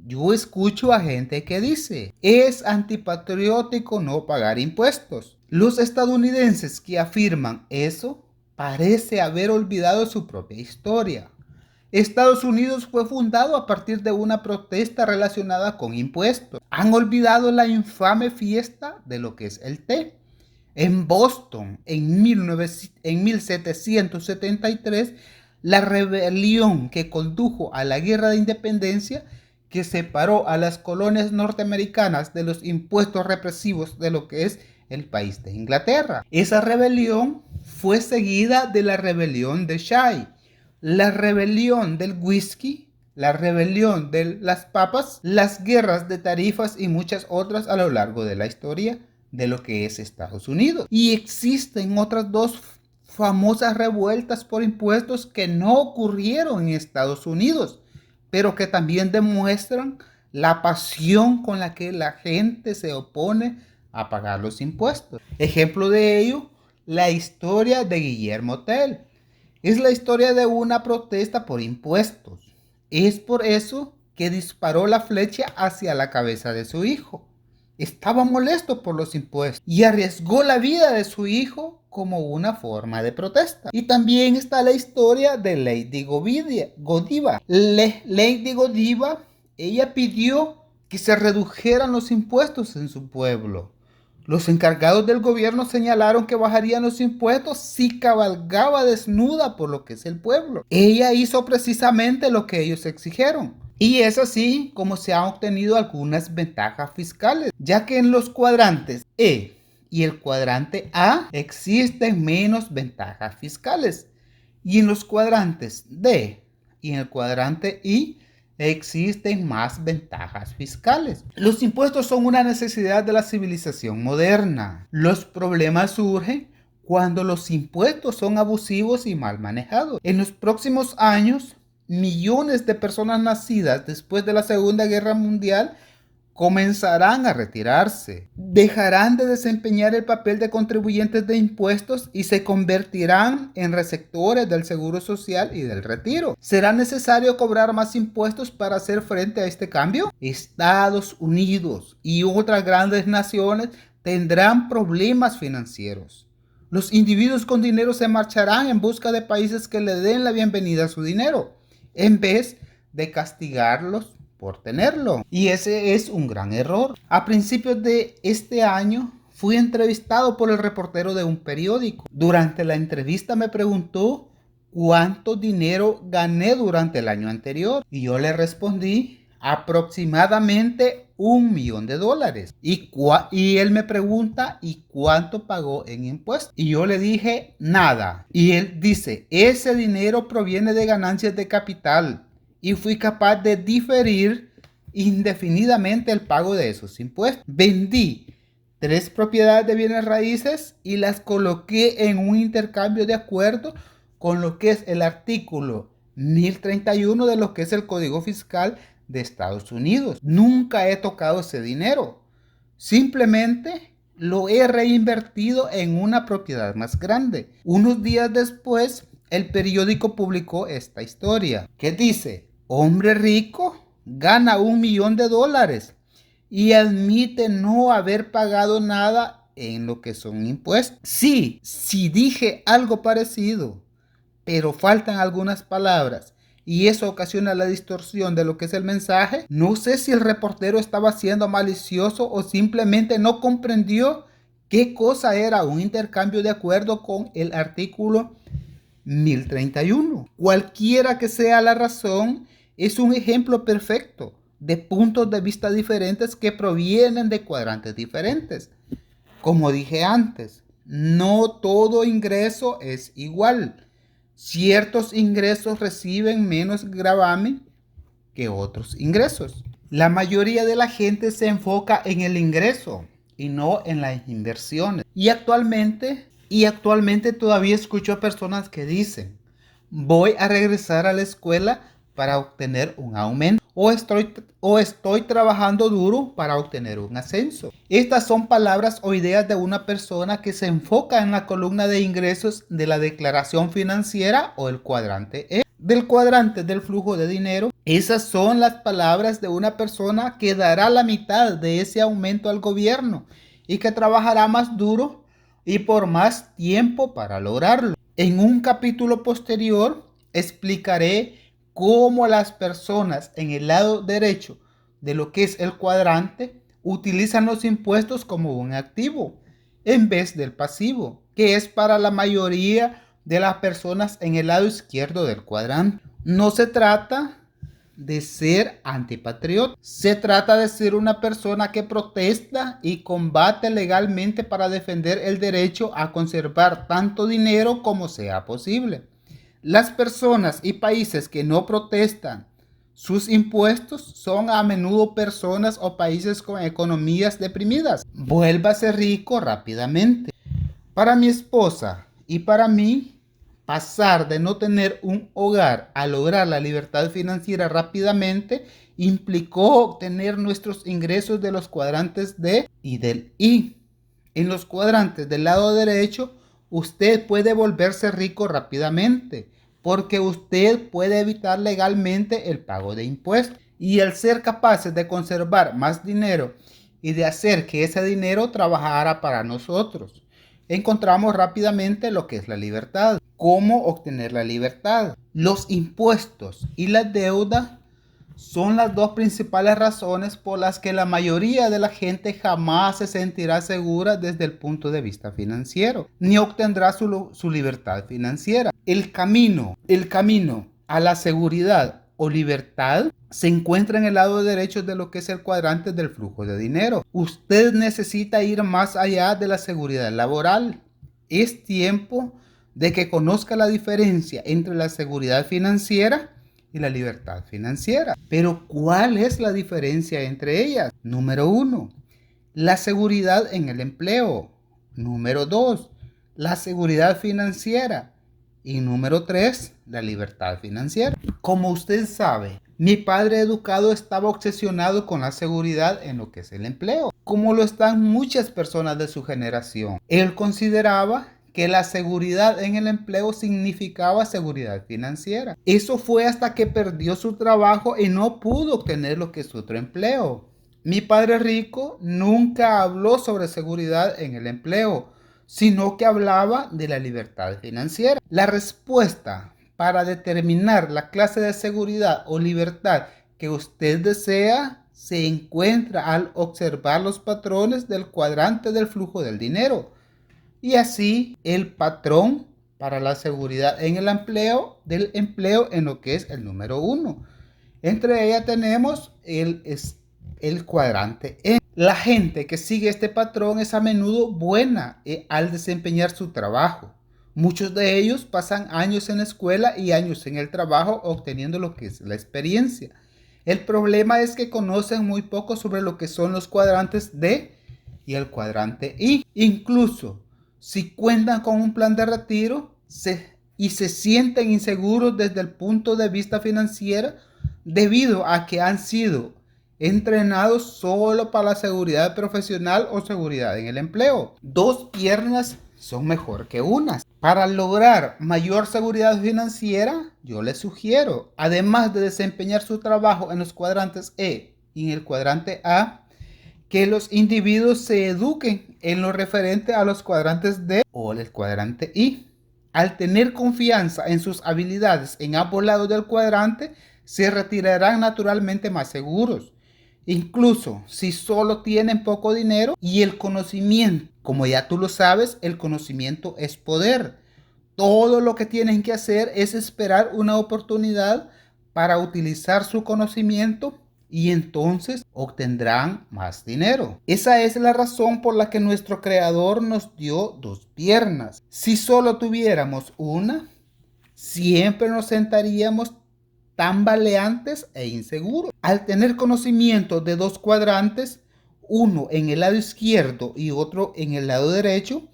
yo escucho a gente que dice: es antipatriótico no pagar impuestos. Los estadounidenses que afirman eso parece haber olvidado su propia historia. Estados Unidos fue fundado a partir de una protesta relacionada con impuestos. Han olvidado la infame fiesta de lo que es el té. En Boston, en 1773, la rebelión que condujo a la Guerra de Independencia, que separó a las colonias norteamericanas de los impuestos represivos de lo que es el país de Inglaterra. Esa rebelión fue seguida de la rebelión de Shay, la rebelión del whisky, la rebelión de las papas, las guerras de tarifas y muchas otras a lo largo de la historia de lo que es Estados Unidos. Y existen otras dos famosas revueltas por impuestos que no ocurrieron en Estados Unidos, pero que también demuestran la pasión con la que la gente se opone a pagar los impuestos. Ejemplo de ello, la historia de Guillermo Tell. Es la historia de una protesta por impuestos. Es por eso que disparó la flecha hacia la cabeza de su hijo. Estaba molesto por los impuestos y arriesgó la vida de su hijo como una forma de protesta. Y también está la historia de Lady Godiva. Lady Godiva, ella pidió que se redujeran los impuestos en su pueblo. Los encargados del gobierno señalaron que bajarían los impuestos si cabalgaba desnuda por lo que es el pueblo. Ella hizo precisamente lo que ellos exigieron. Y es así como se han obtenido algunas ventajas fiscales, ya que en los cuadrantes E y el cuadrante A existen menos ventajas fiscales. Y en los cuadrantes D y en el cuadrante I existen más ventajas fiscales. Los impuestos son una necesidad de la civilización moderna. Los problemas surgen cuando los impuestos son abusivos y mal manejados. En los próximos años, millones de personas nacidas después de la Segunda Guerra Mundial comenzarán a retirarse, dejarán de desempeñar el papel de contribuyentes de impuestos y se convertirán en receptores del seguro social y del retiro. ¿Será necesario cobrar más impuestos para hacer frente a este cambio? Estados Unidos y otras grandes naciones tendrán problemas financieros. Los individuos con dinero se marcharán en busca de países que le den la bienvenida a su dinero, en vez de castigarlos por tenerlo. Y ese es un gran error. A principios de este año fui entrevistado por el reportero de un periódico. Durante la entrevista me preguntó cuánto dinero gané durante el año anterior. Y yo le respondí aproximadamente $1.000.000. Y él me pregunta, ¿y cuánto pagó en impuestos? Y yo le dije, nada. Y él dice, ese dinero proviene de ganancias de capital. Y fui capaz de diferir indefinidamente el pago de esos impuestos. Vendí 3 propiedades de bienes raíces y las coloqué en un intercambio de acuerdo con lo que es el artículo 1031 de lo que es el Código Fiscal de Estados Unidos. Nunca he tocado ese dinero. Simplemente lo he reinvertido en una propiedad más grande. Unos días después, el periódico publicó esta historia que dice: hombre rico gana $1.000.000 y admite no haber pagado nada en lo que son impuestos. Sí dije algo parecido, pero faltan algunas palabras y eso ocasiona la distorsión de lo que es el mensaje. No sé si el reportero estaba siendo malicioso o simplemente no comprendió qué cosa era un intercambio de acuerdo con el artículo 1031. Cualquiera que sea la razón, es un ejemplo perfecto de puntos de vista diferentes que provienen de cuadrantes diferentes. Como dije antes, no todo ingreso es igual. Ciertos ingresos reciben menos gravamen que otros ingresos. La mayoría de la gente se enfoca en el ingreso y no en las inversiones. Y actualmente todavía escucho a personas que dicen: voy a regresar a la escuela para obtener un aumento, o estoy trabajando duro para obtener un ascenso. Estas son palabras o ideas de una persona que se enfoca en la columna de ingresos de la declaración financiera o el cuadrante E. Del cuadrante del flujo de dinero, esas son las palabras de una persona que dará la mitad de ese aumento al gobierno y que trabajará más duro y por más tiempo para lograrlo. En un capítulo posterior explicaré cómo las personas en el lado derecho de lo que es el cuadrante utilizan los impuestos como un activo en vez del pasivo, que es para la mayoría de las personas en el lado izquierdo del cuadrante. No se trata de ser antipatriota, se trata de ser una persona que protesta y combate legalmente para defender el derecho a conservar tanto dinero como sea posible. Las personas y países que no protestan sus impuestos son a menudo personas o países con economías deprimidas. Vuélvase rico rápidamente. Para mi esposa y para mí, pasar de no tener un hogar a lograr la libertad financiera rápidamente implicó obtener nuestros ingresos de los cuadrantes D y del I. En los cuadrantes del lado derecho, usted puede volverse rico rápidamente porque usted puede evitar legalmente el pago de impuestos. Y al ser capaces de conservar más dinero y de hacer que ese dinero trabajara para nosotros. encontramos rápidamente lo que es la libertad. ¿Cómo obtener la libertad? Los impuestos y la deuda son las dos principales razones por las que la mayoría de la gente jamás se sentirá segura desde el punto de vista financiero, ni obtendrá su libertad financiera. El camino a la seguridad o libertad se encuentra en el lado derecho de lo que es el cuadrante del flujo de dinero. Usted necesita ir más allá de la seguridad laboral. Es tiempo de que conozca la diferencia entre la seguridad financiera y la libertad financiera. Pero ¿cuál es la diferencia entre ellas? Número 1, la seguridad en el empleo. Número 2, la seguridad financiera. Y número 3, la libertad financiera. Como usted sabe, mi padre educado estaba obsesionado con la seguridad en lo que es el empleo, como lo están muchas personas de su generación. Él consideraba que la seguridad en el empleo significaba seguridad financiera. Eso fue hasta que perdió su trabajo y no pudo obtener lo que es otro empleo. Mi padre rico nunca habló sobre seguridad en el empleo, sino que hablaba de la libertad financiera. La respuesta para determinar la clase de seguridad o libertad que usted desea se encuentra al observar los patrones del cuadrante del flujo del dinero. Y así el patrón para la seguridad en el empleo, del empleo en lo que es el número 1. Entre ellas tenemos el cuadrante E. La gente que sigue este patrón es a menudo buena al desempeñar su trabajo. Muchos de ellos pasan años en la escuela y años en el trabajo obteniendo lo que es la experiencia. El problema es que conocen muy poco sobre lo que son los cuadrantes D y el cuadrante I. Incluso si cuentan con un plan de retiro y se sienten inseguros desde el punto de vista financiero debido a que han sido entrenados solo para la seguridad profesional o seguridad en el empleo. 2 piernas son mejor que una. Para lograr mayor seguridad financiera, yo les sugiero, además de desempeñar su trabajo en los cuadrantes E y en el cuadrante A, que los individuos se eduquen en lo referente a los cuadrantes D o el cuadrante I. Al tener confianza en sus habilidades en ambos lados del cuadrante, se retirarán naturalmente más seguros. Incluso si solo tienen poco dinero y el conocimiento, como ya tú lo sabes, el conocimiento es poder. Todo lo que tienen que hacer es esperar una oportunidad para utilizar su conocimiento y entonces obtendrán más dinero. Esa es la razón por la que nuestro Creador nos dio 2 piernas. Si solo tuviéramos una, siempre nos sentaríamos tambaleantes e inseguros. Al tener conocimiento de 2 cuadrantes, uno en el lado izquierdo y otro en el lado derecho,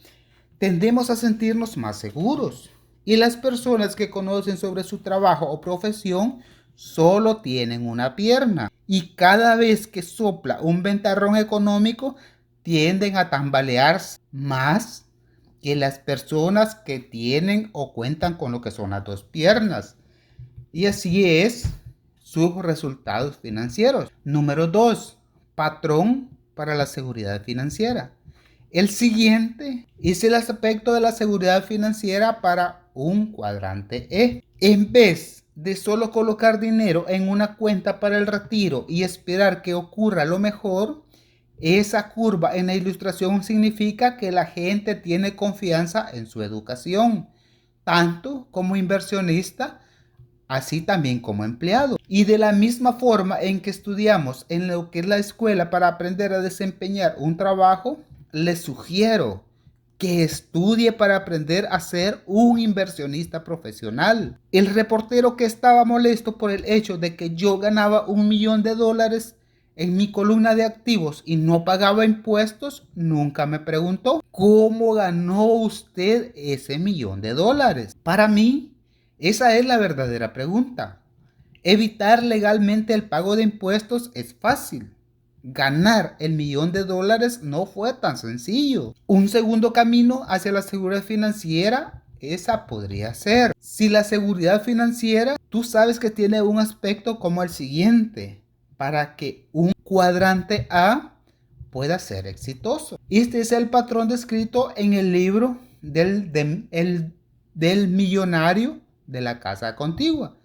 tendemos a sentirnos más seguros. Y las personas que conocen sobre su trabajo o profesión solo tienen una pierna. Y cada vez que sopla un ventarrón económico, tienden a tambalearse más que las personas que tienen o cuentan con lo que son las 2 piernas. Y así es sus resultados financieros. Número 2, patrón para la seguridad financiera. El siguiente es el aspecto de la seguridad financiera para un cuadrante E. En vez de solo colocar dinero en una cuenta para el retiro y esperar que ocurra lo mejor, esa curva en la ilustración significa que la gente tiene confianza en su educación, tanto como inversionista, así también como empleado. Y de la misma forma en que estudiamos en lo que es la escuela para aprender a desempeñar un trabajo, les sugiero que estudie para aprender a ser un inversionista profesional. El reportero que estaba molesto por el hecho de que yo ganaba $1,000,000 en mi columna de activos y no pagaba impuestos, nunca me preguntó, ¿cómo ganó usted ese $1,000,000? Para mí, esa es la verdadera pregunta. Evitar legalmente el pago de impuestos es fácil. Ganar el $1,000,000 no fue tan sencillo. Un segundo camino hacia la seguridad financiera, esa podría ser. Si la seguridad financiera, tú sabes que tiene un aspecto como el siguiente. Para que un cuadrante A pueda ser exitoso. Este es el patrón descrito en el libro del millonario de la casa contigua,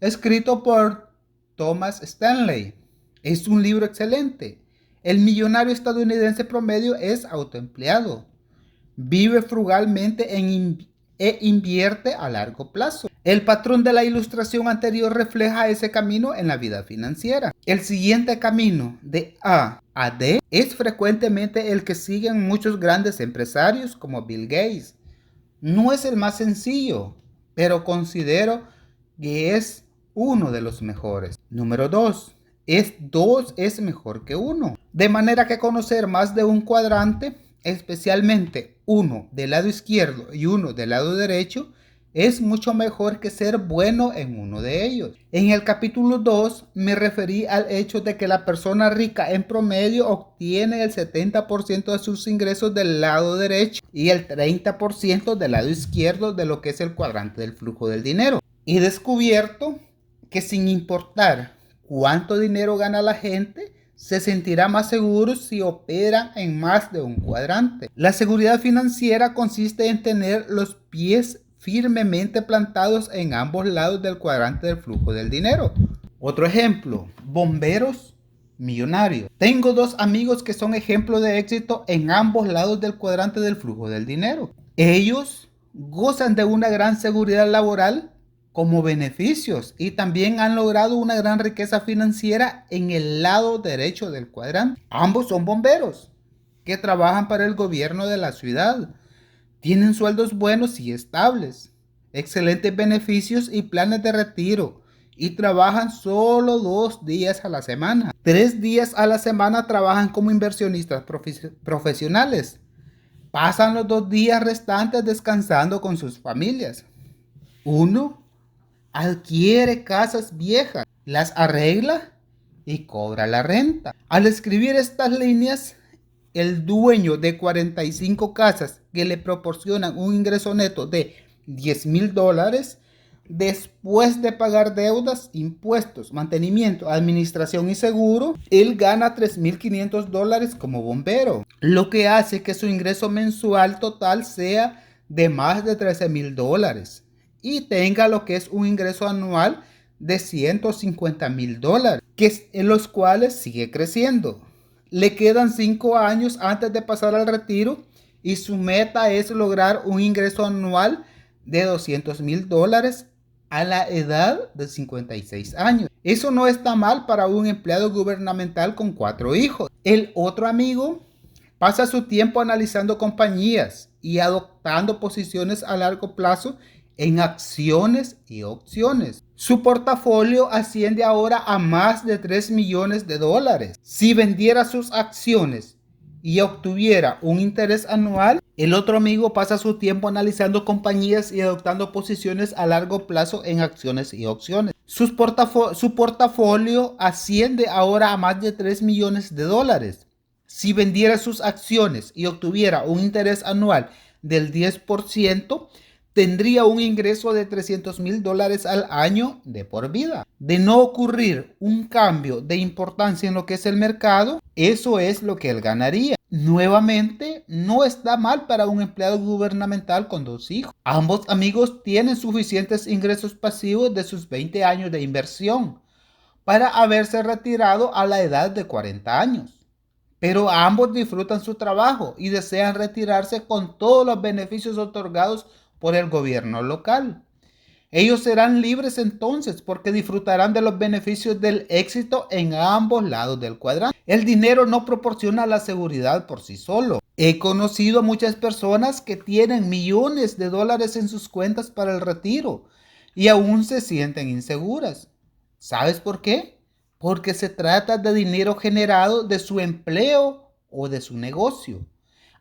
escrito por Thomas Stanley. Es un libro excelente. El millonario estadounidense promedio es autoempleado. Vive frugalmente e invierte a largo plazo. El patrón de la ilustración anterior refleja ese camino en la vida financiera. El siguiente camino, de A a D, es frecuentemente el que siguen muchos grandes empresarios como Bill Gates. No es el más sencillo, pero considero que es uno de los mejores. Número 2. Dos es mejor que uno. De manera que conocer más de un cuadrante, especialmente uno del lado izquierdo y uno del lado derecho, es mucho mejor que ser bueno en uno de ellos. En el capítulo 2 me referí al hecho de que la persona rica en promedio obtiene el 70% de sus ingresos del lado derecho y el 30% del lado izquierdo de lo que es el cuadrante del flujo del dinero. He descubierto que sin importar cuánto dinero gana la gente, se sentirá más seguro si operan en más de un cuadrante. La seguridad financiera consiste en tener los pies firmemente plantados en ambos lados del cuadrante del flujo del dinero. Otro ejemplo, bomberos millonarios. Tengo dos amigos que son ejemplos de éxito en ambos lados del cuadrante del flujo del dinero. Ellos gozan de una gran seguridad laboral como beneficios y también han logrado una gran riqueza financiera en el lado derecho del cuadrante. Ambos son bomberos que trabajan para el gobierno de la ciudad. Tienen sueldos buenos y estables, excelentes beneficios y planes de retiro y trabajan solo 2 días a la semana. 3 días a la semana trabajan como inversionistas profesionales. Pasan los 2 días restantes descansando con sus familias. Uno adquiere casas viejas, las arregla y cobra la renta. Al escribir estas líneas, el dueño de 45 casas que le proporcionan un ingreso neto de $10,000, después de pagar deudas, impuestos, mantenimiento, administración y seguro, él gana $3,500 como bombero, lo que hace que su ingreso mensual total sea de más de $13,000 y tenga lo que es un ingreso anual de $150,000, en los cuales sigue creciendo. Le quedan 5 años antes de pasar al retiro y su meta es lograr un ingreso anual de $200,000 a la edad de 56 años. Eso no está mal para un empleado gubernamental con 4 hijos. El otro amigo pasa su tiempo analizando compañías y adoptando posiciones a largo plazo en acciones y opciones. Su portafolio asciende ahora a más de $3 millones. Si vendiera sus acciones y obtuviera un interés anual, el otro amigo pasa su tiempo analizando compañías y adoptando posiciones a largo plazo en acciones y opciones. Su portafolio asciende ahora a más de $3 millones. Si vendiera sus acciones y obtuviera un interés anual del 10%, tendría un ingreso de $300,000 al año de por vida. De no ocurrir un cambio de importancia en lo que es el mercado, eso es lo que él ganaría. Nuevamente, no está mal para un empleado gubernamental con 2 hijos. Ambos amigos tienen suficientes ingresos pasivos de sus 20 años de inversión para haberse retirado a la edad de 40 años. Pero ambos disfrutan su trabajo y desean retirarse con todos los beneficios otorgados por el gobierno local. Ellos serán libres entonces porque disfrutarán de los beneficios del éxito en ambos lados del cuadrante. El dinero no proporciona la seguridad por sí solo. He conocido a muchas personas que tienen millones de dólares en sus cuentas para el retiro y aún se sienten inseguras. ¿Sabes por qué? Porque se trata de dinero generado de su empleo o de su negocio.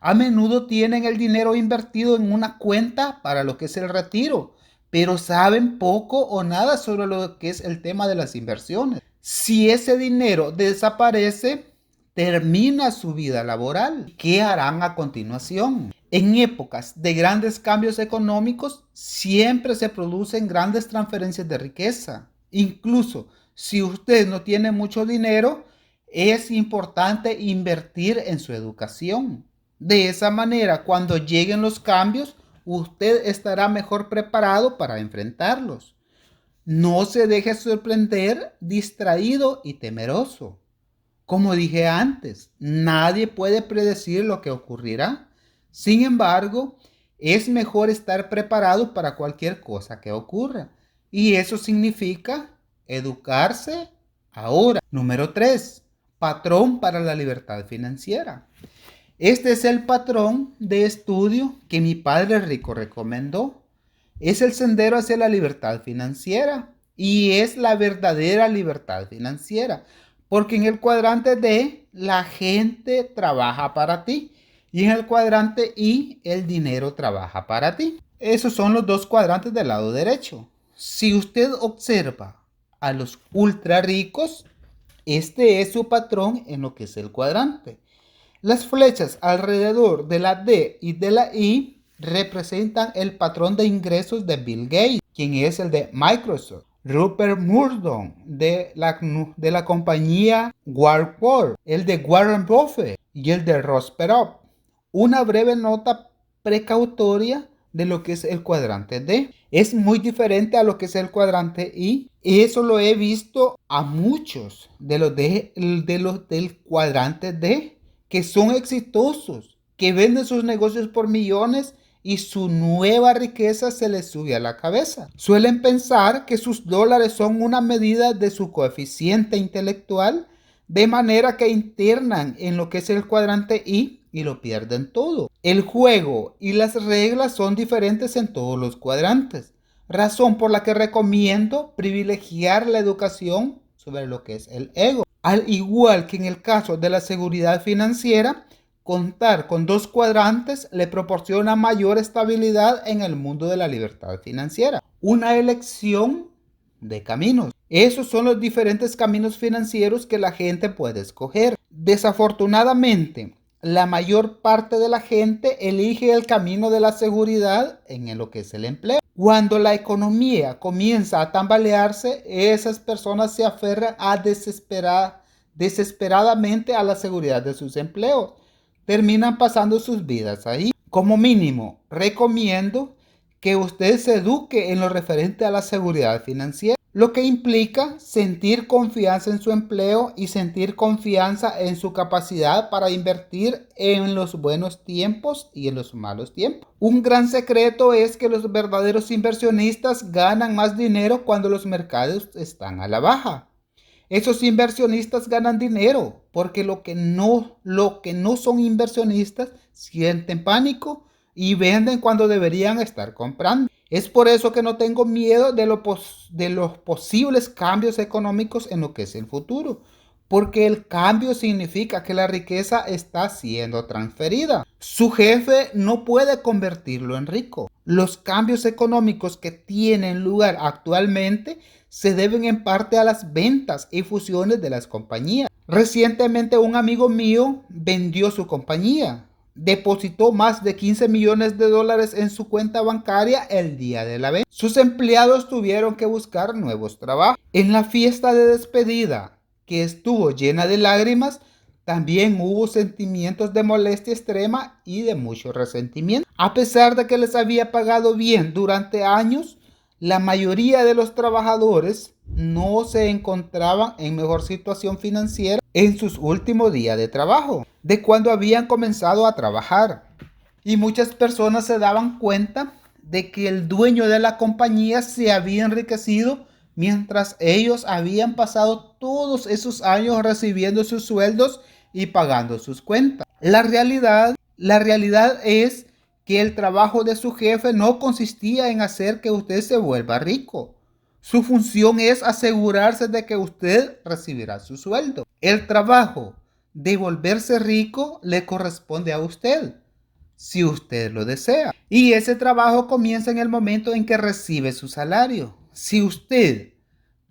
A menudo tienen el dinero invertido en una cuenta para lo que es el retiro, pero saben poco o nada sobre lo que es el tema de las inversiones. Si ese dinero desaparece, termina su vida laboral. ¿Qué harán a continuación? En épocas de grandes cambios económicos, siempre se producen grandes transferencias de riqueza. Incluso si usted no tiene mucho dinero, es importante invertir en su educación. De esa manera, cuando lleguen los cambios, usted estará mejor preparado para enfrentarlos. No se deje sorprender, distraído y temeroso. Como dije antes, nadie puede predecir lo que ocurrirá. Sin embargo, es mejor estar preparado para cualquier cosa que ocurra. Y eso significa educarse ahora. Número 3. Patrón para la libertad financiera. Este es el patrón de estudio que mi padre rico recomendó. Es el sendero hacia la libertad financiera y es la verdadera libertad financiera. Porque en el cuadrante D, la gente trabaja para ti. Y en el cuadrante I, el dinero trabaja para ti. Esos son los dos cuadrantes del lado derecho. Si usted observa a los ultra ricos, este es su patrón en lo que es el cuadrante. Las flechas alrededor de la D y de la I representan el patrón de ingresos de Bill Gates, quien es el de Microsoft. Rupert Murdoch de la compañía Whirlpool, el de Warren Buffett y el de Ross Perot. Una breve nota precautoria de lo que es el cuadrante D. Es muy diferente a lo que es el cuadrante I. Y eso lo he visto a muchos de los del cuadrante D que son exitosos, que venden sus negocios por millones y su nueva riqueza se les sube a la cabeza. Suelen pensar que sus dólares son una medida de su coeficiente intelectual, de manera que internan en lo que es el cuadrante I y lo pierden todo. El juego y las reglas son diferentes en todos los cuadrantes, razón por la que recomiendo privilegiar la educación sobre lo que es el ego. Al igual que en el caso de la seguridad financiera, contar con dos cuadrantes le proporciona mayor estabilidad en el mundo de la libertad financiera. Una elección de caminos. Esos son los diferentes caminos financieros que la gente puede escoger. Desafortunadamente, la mayor parte de la gente elige el camino de la seguridad en lo que es el empleo. Cuando la economía comienza a tambalearse, esas personas se aferran desesperadamente a la seguridad de sus empleos. Terminan pasando sus vidas ahí. Como mínimo, recomiendo que usted se eduque en lo referente a la seguridad financiera, lo que implica sentir confianza en su empleo y sentir confianza en su capacidad para invertir en los buenos tiempos y en los malos tiempos. Un gran secreto es que los verdaderos inversionistas ganan más dinero cuando los mercados están a la baja. Esos inversionistas ganan dinero porque lo que no son inversionistas sienten pánico y venden cuando deberían estar comprando. Es por eso que no tengo miedo de los posibles cambios económicos en lo que es el futuro, porque el cambio significa que la riqueza está siendo transferida. Su jefe no puede convertirlo en rico. Los cambios económicos que tienen lugar actualmente se deben en parte a las ventas y fusiones de las compañías. Recientemente un amigo mío vendió su compañía. Depositó más de 15 millones de dólares en su cuenta bancaria el día de la venta. Sus empleados tuvieron que buscar nuevos trabajos. En la fiesta de despedida, que estuvo llena de lágrimas, también hubo sentimientos de molestia extrema y de mucho resentimiento. A pesar de que les había pagado bien durante años, la mayoría de los trabajadores no se encontraban en mejor situación financiera en sus últimos días de trabajo, de cuando habían comenzado a trabajar. Y muchas personas se daban cuenta de que el dueño de la compañía se había enriquecido mientras ellos habían pasado todos esos años recibiendo sus sueldos y pagando sus cuentas. La realidad es que el trabajo de su jefe no consistía en hacer que usted se vuelva rico. Su función es asegurarse de que usted recibirá su sueldo. El trabajo de volverse rico le corresponde a usted, si usted lo desea. Y ese trabajo comienza en el momento en que recibe su salario. Si usted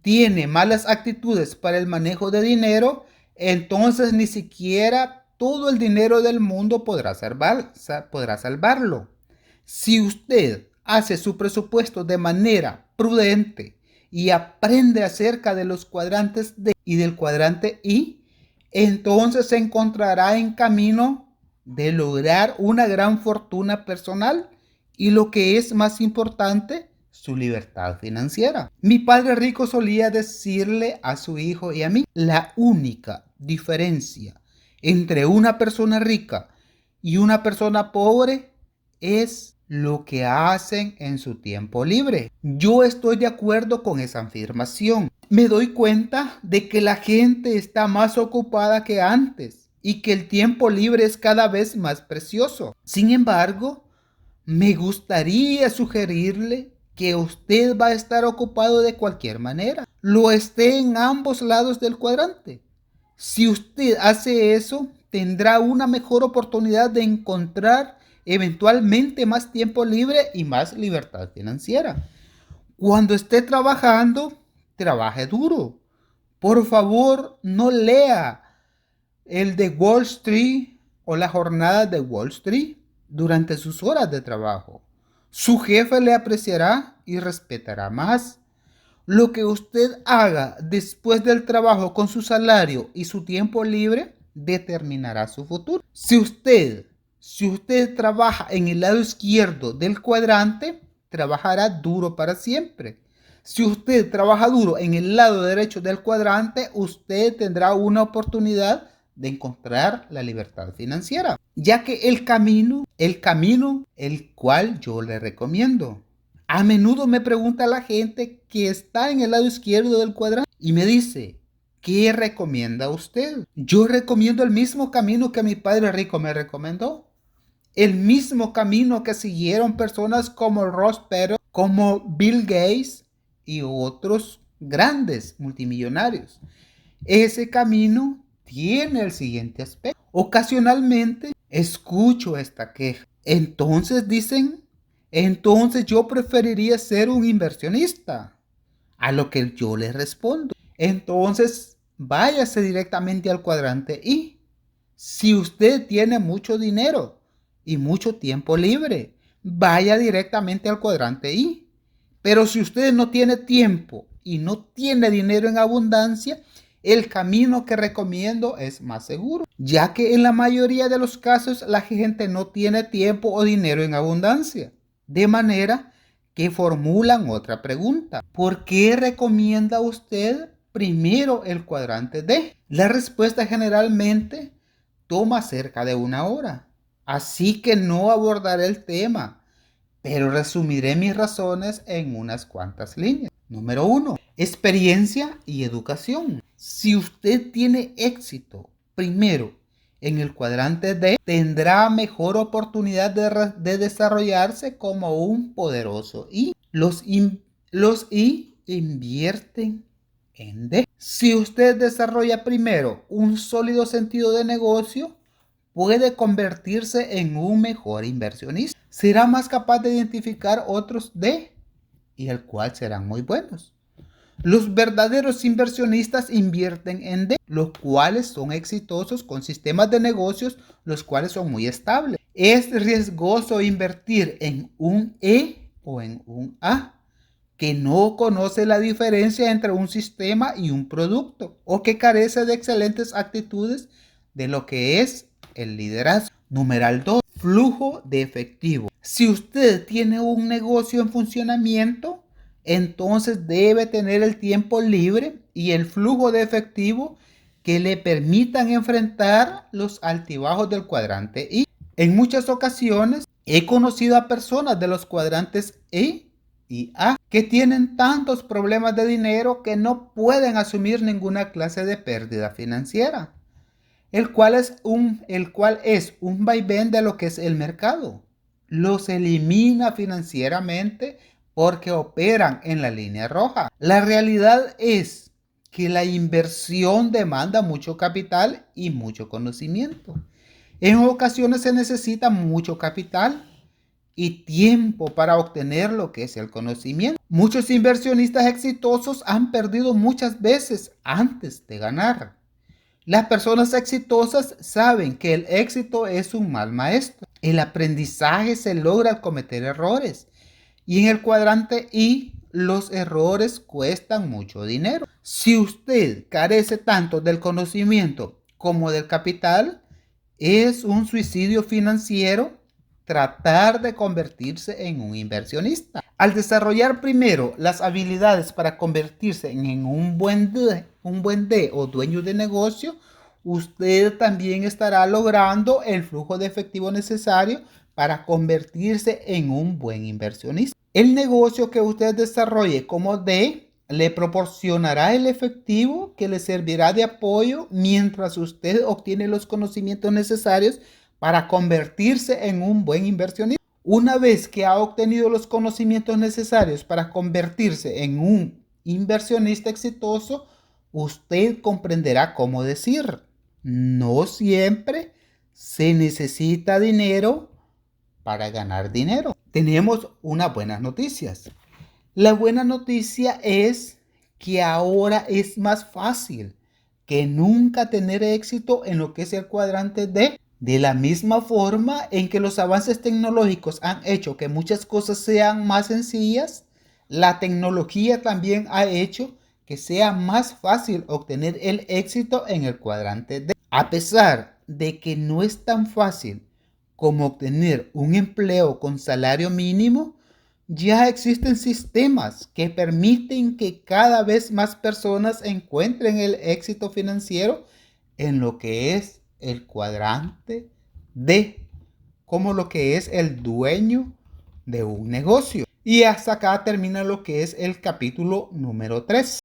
tiene malas actitudes para el manejo de dinero, entonces ni siquiera todo el dinero del mundo podrá salvarlo. Si usted hace su presupuesto de manera prudente y aprende acerca de los cuadrantes D y del cuadrante I, entonces se encontrará en camino de lograr una gran fortuna personal y lo que es más importante, su libertad financiera. Mi padre rico solía decirle a su hijo y a mí, la única diferencia entre una persona rica y una persona pobre es lo que hacen en su tiempo libre. Yo estoy de acuerdo con esa afirmación. Me doy cuenta de que la gente está más ocupada que antes y que el tiempo libre es cada vez más precioso. Sin embargo, me gustaría sugerirle que usted va a estar ocupado de cualquier manera. Lo esté en ambos lados del cuadrante. Si usted hace eso, tendrá una mejor oportunidad de encontrar eventualmente más tiempo libre y más libertad financiera. Cuando esté trabajando, trabaje duro. Por favor, no lea el de Wall Street o la jornada de Wall Street durante sus horas de trabajo. Su jefe le apreciará y respetará más. Lo que usted haga después del trabajo con su salario y su tiempo libre determinará su futuro. Si usted trabaja en el lado izquierdo del cuadrante, trabajará duro para siempre. Si usted trabaja duro en el lado derecho del cuadrante, usted tendrá una oportunidad de encontrar la libertad financiera, ya que el camino el cual yo le recomiendo. A menudo me pregunta la gente que está en el lado izquierdo del cuadrante y me dice, ¿qué recomienda usted? Yo recomiendo el mismo camino que mi padre rico me recomendó. El mismo camino que siguieron personas como Ross Perot, como Bill Gates y otros grandes multimillonarios. Ese camino tiene el siguiente aspecto. Ocasionalmente escucho esta queja. Entonces yo preferiría ser un inversionista. A lo que yo les respondo. Entonces váyase directamente al cuadrante I. Si usted tiene mucho dinero y mucho tiempo libre, vaya directamente al cuadrante I. Pero si usted no tiene tiempo y no tiene dinero en abundancia, el camino que recomiendo es más seguro, ya que en la mayoría de los casos la gente no tiene tiempo o dinero en abundancia. De manera que formulan otra pregunta. ¿Por qué recomienda usted primero el cuadrante D? La respuesta generalmente toma cerca de una hora. Así que no abordaré el tema, pero resumiré mis razones en unas cuantas líneas. Número 1. Experiencia y educación. Si usted tiene éxito primero en el cuadrante D, tendrá mejor oportunidad de desarrollarse como un poderoso I. Los I invierten en D. Si usted desarrolla primero un sólido sentido de negocio, puede convertirse en un mejor inversionista. Será más capaz de identificar otros D y el cual serán muy buenos. Los verdaderos inversionistas invierten en D, los cuales son exitosos con sistemas de negocios, los cuales son muy estables. Es riesgoso invertir en un E o en un A, que no conoce la diferencia entre un sistema y un producto, o que carece de excelentes actitudes de lo que es el liderazgo. Numeral 2. Flujo de efectivo. Si usted tiene un negocio en funcionamiento, entonces debe tener el tiempo libre y el flujo de efectivo que le permitan enfrentar los altibajos del cuadrante I. En muchas ocasiones he conocido a personas de los cuadrantes I y A que tienen tantos problemas de dinero que no pueden asumir ninguna clase de pérdida financiera, el cual es un vaivén de lo que es el mercado. Los elimina financieramente porque operan en la línea roja. La realidad es que la inversión demanda mucho capital y mucho conocimiento. En ocasiones se necesita mucho capital y tiempo para obtener lo que es el conocimiento. Muchos inversionistas exitosos han perdido muchas veces antes de ganar. Las personas exitosas saben que el éxito es un mal maestro. El aprendizaje se logra al cometer errores. Y en el cuadrante I, los errores cuestan mucho dinero. Si usted carece tanto del conocimiento como del capital, es un suicidio financiero tratar de convertirse en un inversionista. Al desarrollar primero las habilidades para convertirse en un buen D o dueño de negocio, usted también estará logrando el flujo de efectivo necesario para convertirse en un buen inversionista. El negocio que usted desarrolle como D le proporcionará el efectivo que le servirá de apoyo mientras usted obtiene los conocimientos necesarios para convertirse en un buen inversionista. Una vez que ha obtenido los conocimientos necesarios para convertirse en un inversionista exitoso, usted comprenderá cómo decir: no siempre se necesita dinero para ganar dinero. Tenemos unas buenas noticias. La buena noticia es que ahora es más fácil que nunca tener éxito en lo que es el cuadrante D. De la misma forma en que los avances tecnológicos han hecho que muchas cosas sean más sencillas, la tecnología también ha hecho que sea más fácil obtener el éxito en el cuadrante D. A pesar de que no es tan fácil como obtener un empleo con salario mínimo, ya existen sistemas que permiten que cada vez más personas encuentren el éxito financiero en lo que es el cuadrante D, como lo que es el dueño de un negocio. Y hasta acá termina lo que es el capítulo número 3.